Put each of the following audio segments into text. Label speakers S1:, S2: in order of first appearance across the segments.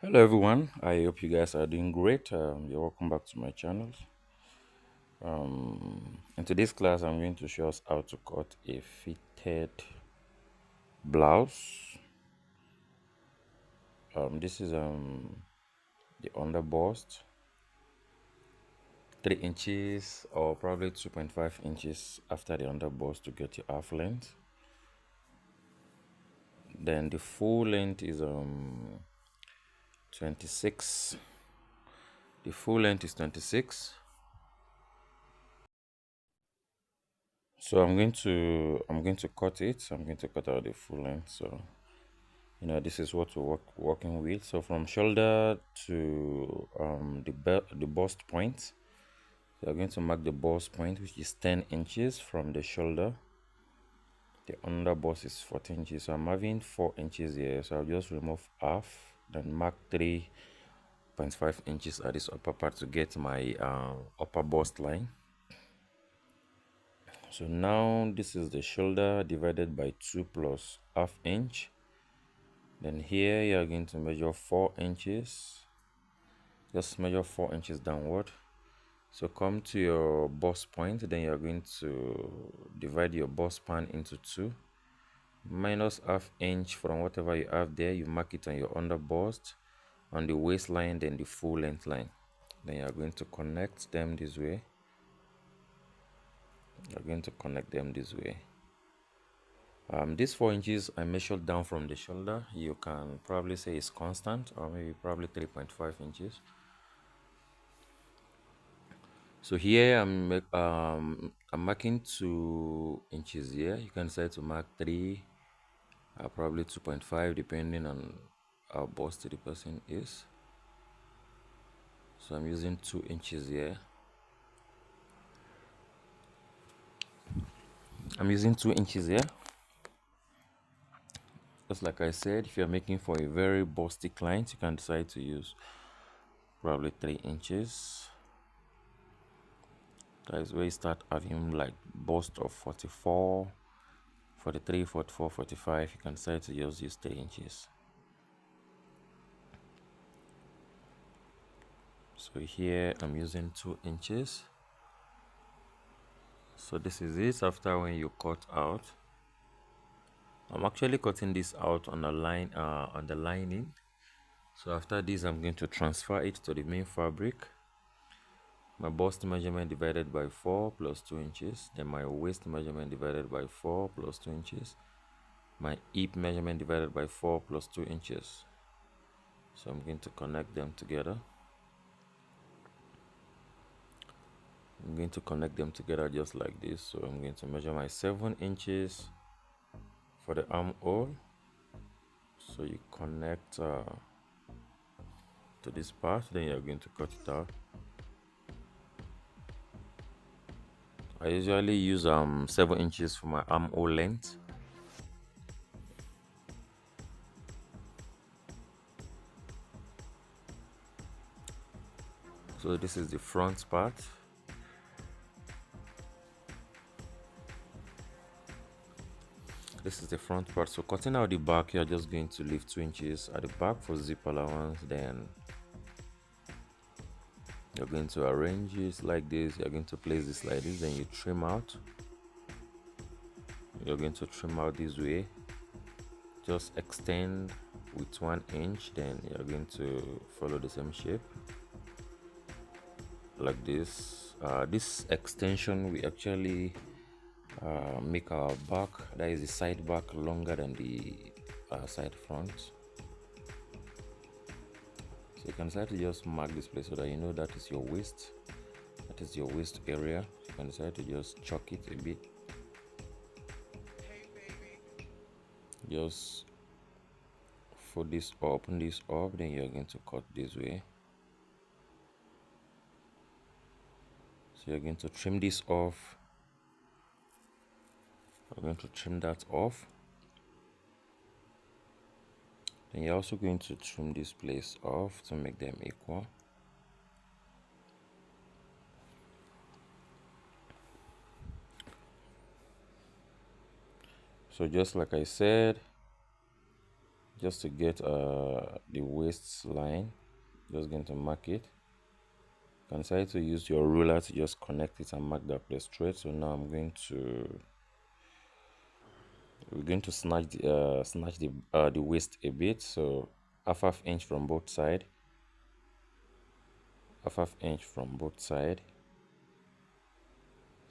S1: Hello everyone, I hope you guys are doing great. You're welcome back to my channel. In today's class, I'm going to show us how to cut a fitted blouse. This is the under bust, 3 inches or probably 2.5 inches after the under bust to get your half length. Then the full length is 26. The full length is 26. So I'm going to cut it. I'm going to cut out the full length. So this is what we're working with. So from shoulder to the bust point, you're going to mark the bust point, which is 10 inches from the shoulder. The under bust is 14 inches, so I'm having 4 inches here. So I'll just remove half, then mark 3.5 inches at this upper part to get my upper bust line. So now this is the shoulder divided by 2 plus half inch. Then here you are going to measure 4 inches. Just measure 4 inches downward. So come to your bust point, then you are going to divide your bust span into 2. Minus half inch from whatever you have there, you mark it on your under bust, on the waistline, then the full length line. Then you are going to connect them this way. You're going to connect them this way. These 4 inches I measured down from the shoulder. You can probably say it's constant, or maybe probably 3.5 inches. So here I'm marking 2 inches here. You can decide to mark 3, probably 2.5, depending on how busty the person is. So I'm using 2 inches here. I'm using 2 inches here. Just like I said, if you're making for a very busty client, you can decide to use probably 3 inches. That is where you start having like bust of 44, 43, 44, 45. You can decide to just use 3 inches. So here I'm using 2 inches. So this is it after when you cut out. I'm actually cutting this out on the line on the lining. So after this, I'm going to transfer it to the main fabric. My bust measurement divided by 4 plus 2 inches. Then my waist measurement divided by 4 plus 2 inches. My hip measurement divided by 4 plus 2 inches. So I'm going to connect them together. I'm going to connect them together just like this. So I'm going to measure my 7 inches for the armhole. So you connect to this part, then you're going to cut it out. I usually use 7 inches for my armhole length. So this is the front part. This is the front part. So cutting out the back, you're just going to leave 2 inches at the back for zip allowance. Then you're going to arrange it like this. You're going to place this like this. Then you trim out. You're going to trim out this way. Just extend with 1 inch. Then you're going to follow the same shape like this. This extension we actually make our back, that is the side back, longer than the side front. So you can decide to just mark this place so that you know that is your waist. That is your waist area. You can decide to just chalk it a bit. Just fold this up, open this up, then you're going to cut this way. So you're going to trim this off. I'm going to trim that off. Then you're also going to trim this place off to make them equal. So just like I said, just to get the waistline. Just going to mark it. You can decide to use your ruler to just connect it and mark that place straight. So now we're going to snatch the waist a bit. So half inch from both side, half inch from both side.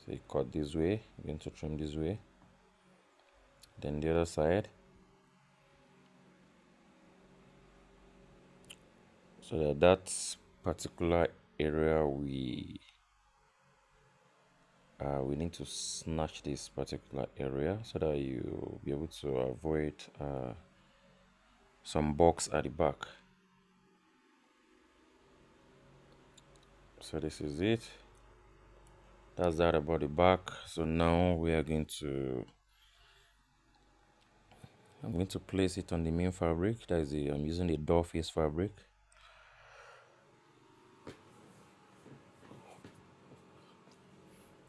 S1: So you cut this way, you're going to trim this way, then the other side, so that particular area we need to snatch this particular area so that you'll be able to avoid some box at the back. So this is it. That's that about the back. So now I'm going to place it on the main fabric. That is I'm using the door face fabric.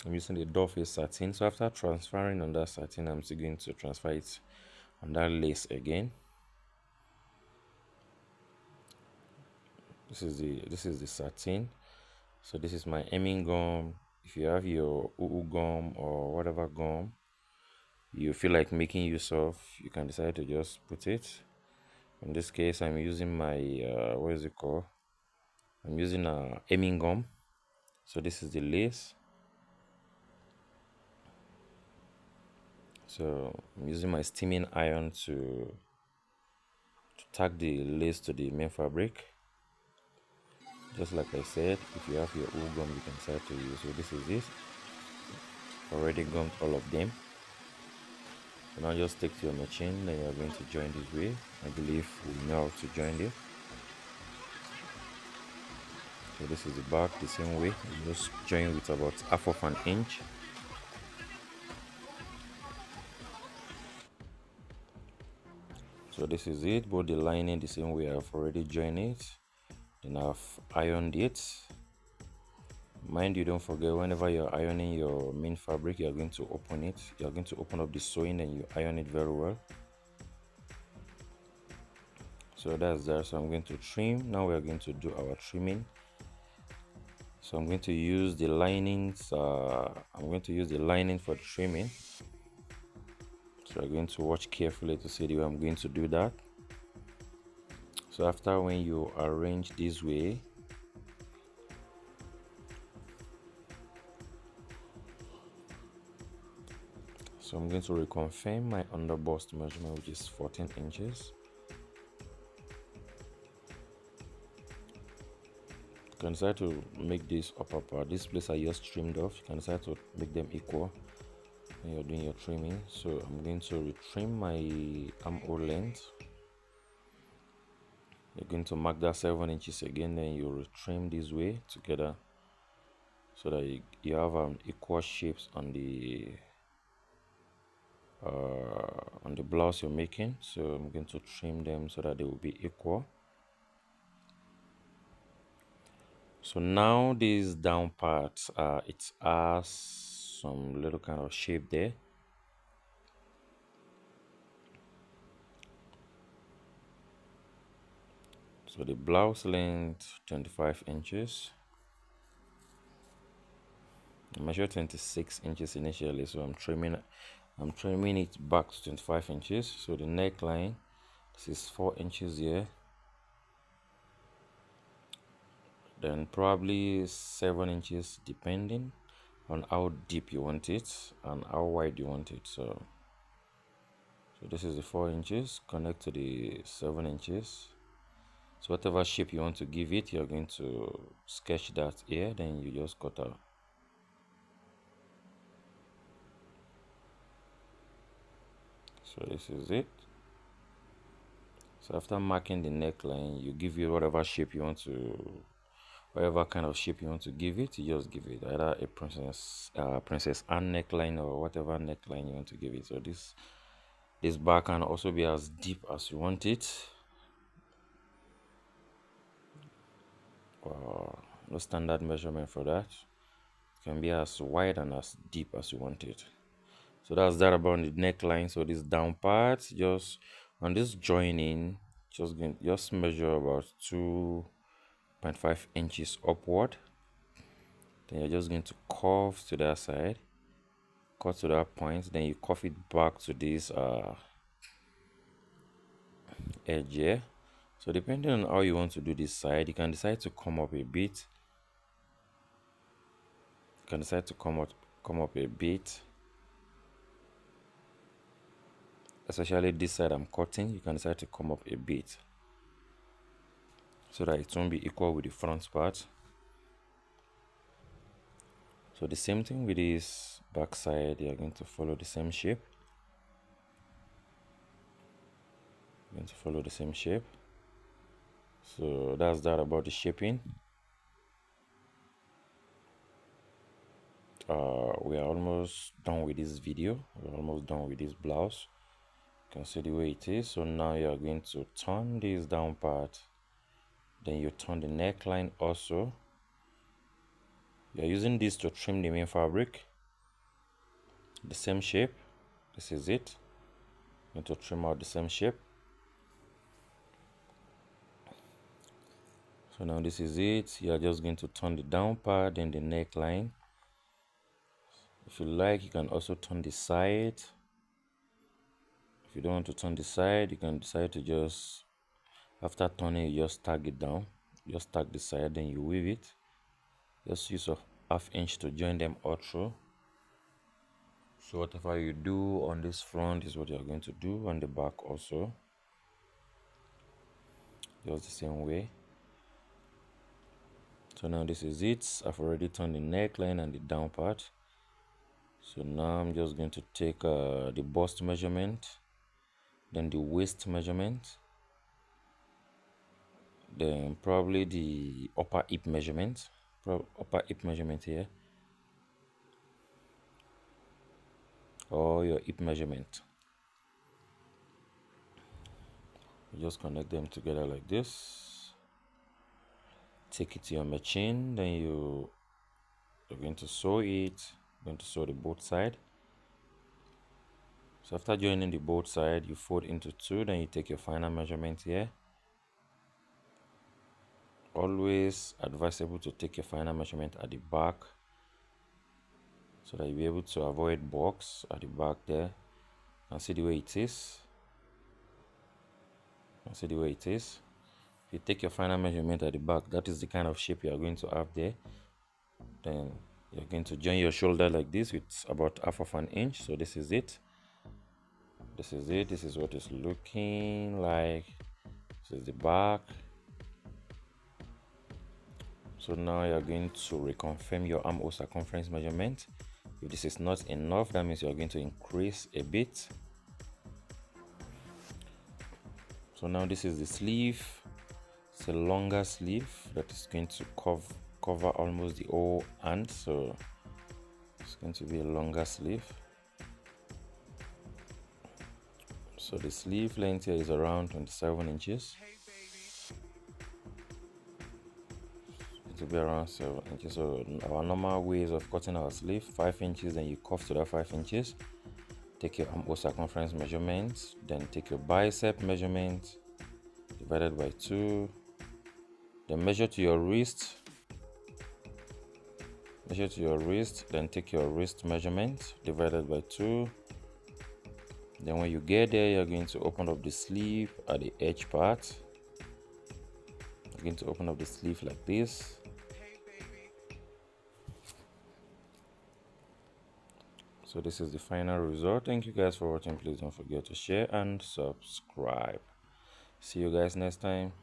S1: I'm using the door face satin. So after transferring on that satin, I'm still going to transfer it on that lace again. This is the satin. So this is my hemming gum. If you have your gum or whatever gum you feel like making use of, you can decide to just put it. In this case, I'm using my what is it called? I'm using a hemming gum. So this is the lace. So I'm using my steaming iron to tack the lace to the main fabric. Just like I said, if you have your wool gum, you can decide to use. So this is it. Already gummed all of them. So now just take to your machine, then you're going to join this way. I believe we know how to join it. So this is the back the same way. You just join with about half of an inch. So this is it. Both the lining the same way. I've already joined it. Then I've ironed it. Mind you, don't forget, whenever you're ironing your main fabric, you're going to open it. You're going to open up the sewing and you iron it very well. So that's there. So I'm going to trim. Now we're going to do our trimming. So I'm going to use the linings. I'm going to use the lining for trimming. So I'm going to watch carefully to see the way I'm going to do that. So after when you arrange this way, so I'm going to reconfirm my underbust measurement, which is 14 inches. You can decide to make this upper part. This place I just trimmed off. You can decide to make them equal when you're doing your trimming. So I'm going to retrim my armhole length. You're going to mark that 7 inches again, then you retrim this way together so that you have equal shapes on the blouse you're making. So I'm going to trim them so that they will be equal. So now this down part, it has some little kind of shape there. So the blouse length 25 inches. I measured 26 inches initially, so I'm trimming it back to 25 inches. So the neckline, this is 4 inches here. Then probably 7 inches depending on how deep you want it and how wide you want it. So this is the 4 inches, connect to the 7 inches. So whatever shape you want to give it, you're going to sketch that here, then you just cut out. So this is it. So after marking the neckline, you give it whatever shape you want to, whatever kind of shape you want to give it, you just give it either a princess Anne neckline or whatever neckline you want to give it. So this bar can also be as deep as you want it. No standard measurement for that. It can be as wide and as deep as you want it. So that's that about the neckline. So this down part, just On this joining, just measure about 2.5 inches upward. Then you're just going to curve to that side, cut to that point, then you curve it back to this edge here. So depending on how you want to do this side, you can decide to come up a bit. You can decide to come up a bit. Especially this side I'm cutting, you can decide to come up a bit so that it won't be equal with the front part. So the same thing with this back side, you're going to follow the same shape. You're going to follow the same shape. So that's that about the shaping. We are almost done with this video. We're almost done with this blouse. You can see the way it is. So now you're going to turn this down part, then you turn the neckline also. You're using this to trim the main fabric, the same shape. This is it. I'm going to trim out the same shape. So now this is it. You're just going to turn the down part and the neckline. If you like, you can also turn the side. If you don't want to turn the side, you can decide to just, after turning, you just tag it down. Just tag the side, then you weave it. Just use a ½ inch to join them all through. So whatever you do on this front is what you're going to do on the back also. Just the same way. So now this is it. I've already turned the neckline and the down part. So now I'm just going to take the bust measurement, then the waist measurement, then probably the upper hip measurement, here, or your hip measurement. You just connect them together like this. Take it to your machine, then you're going to sew it. You're going to sew the both side. So after joining the both side, you fold into two, then you take your final measurement here. Always advisable to take your final measurement at the back so that you'll be able to avoid box at the back there. And see the way it is. If you take your final measurement at the back, that is the kind of shape you are going to have there. Then you're going to join your shoulder like this with about ½ inch. So this is it. This is what it's looking like. This is the back. So now you're going to reconfirm your armhole circumference measurement. If this is not enough, that means you're going to increase a bit. So now this is the sleeve. It's a longer sleeve that is going to cover almost the whole hand. So it's going to be a longer sleeve. So the sleeve length here is around 27 inches. It will be around 7 inches. So our normal ways of cutting our sleeve, 5 inches, then you cuff to that 5 inches. Take your armhole circumference measurement, then take your bicep measurement divided by 2. Then measure to your wrist. Then take your wrist measurement divided by 2. Then when you get there, you're going to open up the sleeve at the edge part. You're going to open up the sleeve like this. So this is the final result. Thank you guys for watching. Please don't forget to share and subscribe. See you guys next time.